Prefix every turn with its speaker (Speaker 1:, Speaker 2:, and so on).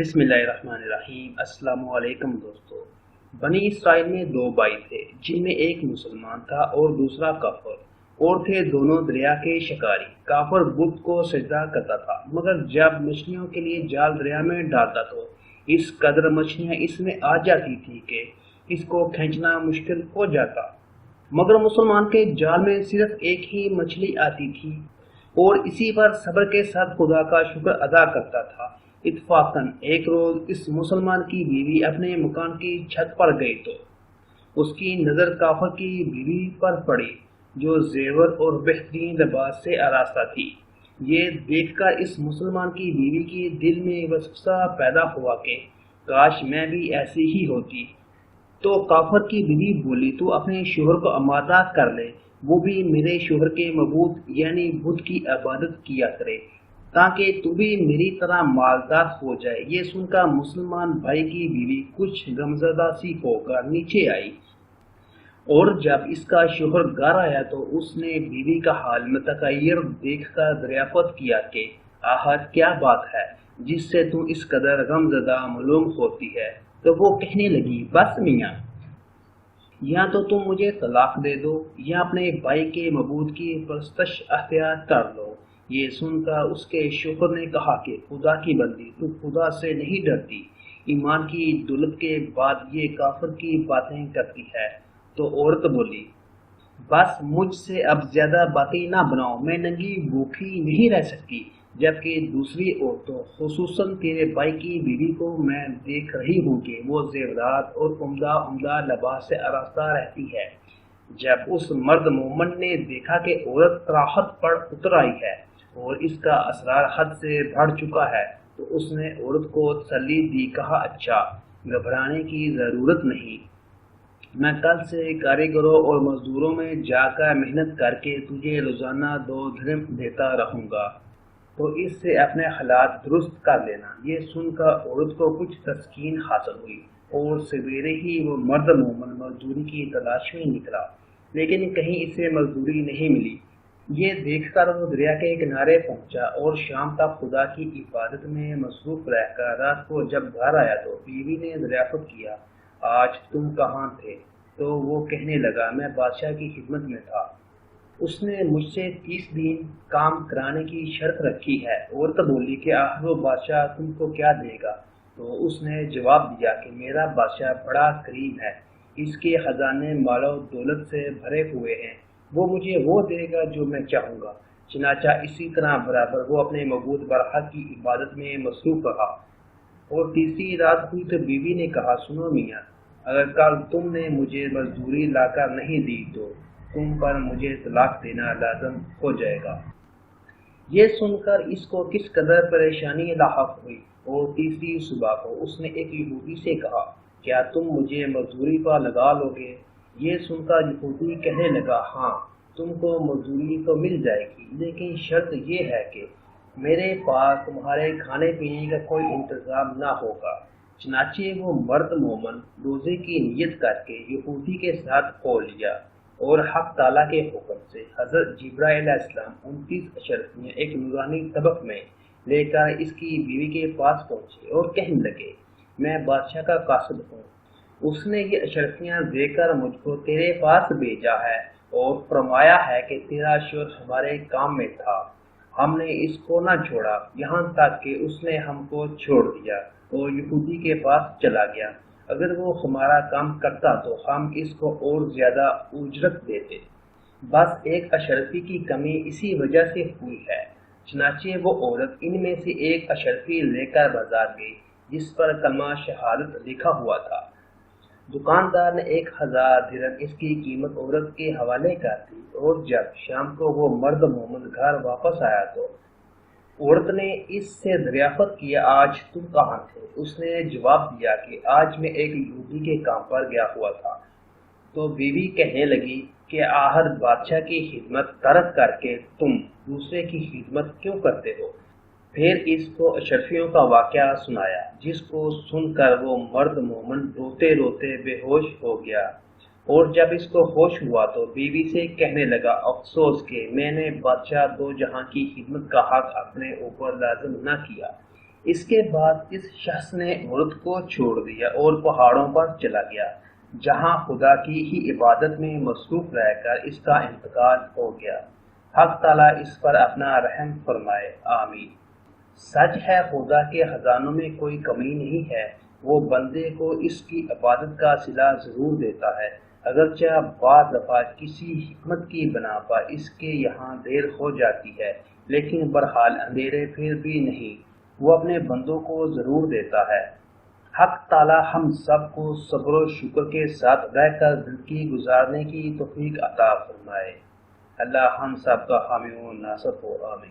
Speaker 1: بسم اللہ الرحمن الرحیم۔ السلام علیکم دوستو۔ بنی اسرائیل میں دو بھائی تھے جن میں ایک مسلمان تھا اور دوسرا کافر، اور تھے دونوں دریا کے شکاری۔ کافر بت کو سجدہ کرتا تھا، مگر جب مچھلیوں کے لیے جال دریا میں ڈالتا تو اس قدر مچھلیاں اس میں آ جاتی تھی کہ اس کو کھینچنا مشکل ہو جاتا۔ مگر مسلمان کے جال میں صرف ایک ہی مچھلی آتی تھی اور اسی پر صبر کے ساتھ خدا کا شکر ادا کرتا تھا۔ اتفاقاً ایک روز اس مسلمان کی بیوی اپنے مکان کی چھت پر گئی تو اس کی نظر کافر کی بیوی پر پڑی جو زیور اور بہترین لباس سے آراستہ تھی۔ یہ دیکھ کر اس مسلمان کی بیوی کے دل میں وسوسہ پیدا ہوا کہ کاش میں بھی ایسی ہی ہوتی۔ تو کافر کی بیوی بولی، تو اپنے شوہر کو آمادہ کر لے، وہ بھی میرے شوہر کے معبود یعنی بت کی عبادت کیا کرے تاکہ تو بھی میری طرح مالدار ہو جائے۔ یہ سن کر مسلمان بھائی کی بیوی کچھ غمزدہ سی ہو کر نیچے آئی، اور جب اس کا شوہر گھر آیا تو اس نے بیوی کا حال متغیر دیکھ کر دریافت کیا کہ آخر کیا بات ہے جس سے تو اس قدر غمزدہ معلوم ہوتی ہے۔ تو وہ کہنے لگی، بس میاں، یا تو تم مجھے طلاق دے دو یا اپنے بھائی کے معبود کی پرستش اختیار کر لو۔ یہ سن کر اس کے شوہر نے کہا کہ خدا کی بندی، تو خدا سے نہیں ڈرتی؟ ایمان کی دولت کے بعد یہ کافر کی باتیں کرتی ہے۔ تو عورت بولی، بس مجھ سے اب زیادہ باتیں نہ بناؤ، میں ننگی بھوکی نہیں رہ سکتی، جبکہ دوسری عورتوں خصوصاً تیرے بھائی کی بیوی کو میں دیکھ رہی ہوں کہ وہ زیورات اور عمدہ لباس سے آراستہ رہتی ہے۔ جب اس مرد مومن نے دیکھا کہ عورت راحت پر اتر آئی ہے اور اس کا اسرار حد سے بڑھ چکا ہے تو اس نے عورت کو تسلی دی، کہا اچھا، گھبرانے کی ضرورت نہیں، میں کل سے کاریگروں اور مزدوروں میں جا کر محنت کر کے تجھے روزانہ 2 درہم دیتا رہوں گا، تو اس سے اپنے حالات درست کر لینا۔ یہ سن کر عورت کو کچھ تسکین حاصل ہوئی اور سویرے ہی وہ مرد مومن مزدوری کی تلاش میں نکلا، لیکن کہیں اسے مزدوری نہیں ملی۔ یہ دیکھ کر وہ دریا کے کنارے پہنچا اور شام تک خدا کی عبادت میں مصروف رہ کر رات کو جب گھر آیا تو بیوی نے دریافت کیا، آج تم کہاں تھے؟ تو وہ کہنے لگا، میں بادشاہ کی خدمت میں تھا، اس نے مجھ سے 30 دن کام کرانے کی شرط رکھی ہے۔ عورت بولی کہ آخر وہ بادشاہ تم کو کیا دے گا؟ تو اس نے جواب دیا کہ میرا بادشاہ بڑا کریم ہے، اس کے خزانے مال و دولت سے بھرے ہوئے ہیں، وہ مجھے وہ دے گا جو میں چاہوں گا۔ چنانچہ اسی طرح برابر وہ اپنے معبود برحق کی عبادت میں مصروف رہا۔ اور تیسری رات ہوئی تو بیوی نے کہا، سنو میاں، اگر کل تم نے مجھے مزدوری لا کر نہیں دی تو تم پر مجھے طلاق دینا لازم ہو جائے گا۔ یہ سن کر اس کو کس قدر پریشانی لاحق ہوئی، اور تیسری صبح کو اس نے ایک یہودی سے کہا، کیا تم مجھے مزدوری پر لگا لو گے؟ یہ سن کر یہودی کہنے لگا، ہاں، تم کو مزدوری تو مل جائے گی، لیکن شرط یہ ہے کہ میرے پاس تمہارے کھانے پینے کا کوئی انتظام نہ ہوگا۔ چنانچہ وہ مرد مومن روزے کی نیت کر کے یہودی کے ساتھ ہو لیا، اور حق تعالیٰ کے حکم سے حضرت جبرائیل علیہ السلام 29 اشرفیاں ایک نورانی طبق میں لے کر اس کی بیوی کے پاس پہنچے اور کہنے لگے، میں بادشاہ کا قاصد ہوں، اس نے یہ اشرفیاں دے کر مجھ کو تیرے پاس بھیجا ہے اور فرمایا ہے کہ تیرا شوہر ہمارے کام میں تھا، ہم نے اس کو نہ چھوڑا یہاں تک کہ اس نے ہم کو چھوڑ دیا اور یہودی کے پاس چلا گیا، اگر وہ ہمارا کام کرتا تو ہم اس کو اور زیادہ اجرت دیتے، بس ایک اشرفی کی کمی اسی وجہ سے ہوئی ہے۔ چنانچہ وہ عورت ان میں سے ایک اشرفی لے کر بازار گئی جس پر کلمہ شہادت لکھا ہوا تھا۔ دکاندار نے 1000 درہم اس کی قیمت عورت کے حوالے کر دی، اور جب شام کو وہ مرد مومن گھر واپس آیا تو عورت نے اس سے دریافت کیا، آج تم کہاں تھے؟ اس نے جواب دیا کہ آج میں ایک یہودی کے کام پر گیا ہوا تھا۔ تو بیوی کہنے لگی کہ آخر بادشاہ کی خدمت ترک کر کے تم دوسرے کی خدمت کیوں کرتے ہو؟ پھر اس کو اشرفیوں کا واقعہ سنایا، جس کو سن کر وہ مرد مومن روتے روتے بے ہوش ہو گیا، اور جب اس کو ہوش ہوا تو بیوی سے کہنے لگا، افسوس کہ میں نے بادشاہ دو جہاں کی خدمت کا حق اپنے اوپر لازم نہ کیا، اس کے بعد اس شخص نے عورت کو چھوڑ دیا اور پہاڑوں پر چلا گیا، جہاں خدا کی ہی عبادت میں مصروف رہ کر اس کا انتقال ہو گیا۔ حق تعالیٰ اس پر اپنا رحم فرمائے، آمین۔ سچ ہے خدا کے خزانوں میں کوئی کمی نہیں ہے، وہ بندے کو اس کی عبادت کا صلہ ضرور دیتا ہے، اگرچہ بعض دفعہ کسی حکمت کی بنا پر اس کے یہاں دیر ہو جاتی ہے، لیکن بہرحال اندھیرے پھر بھی نہیں، وہ اپنے بندوں کو ضرور دیتا ہے۔ حق تعالیٰ ہم سب کو صبر و شکر کے ساتھ رہ کر زندگی گزارنے کی توفیق عطا فرمائے۔ اللہ ہم سب کا حامی و ناصر ہو، آمین۔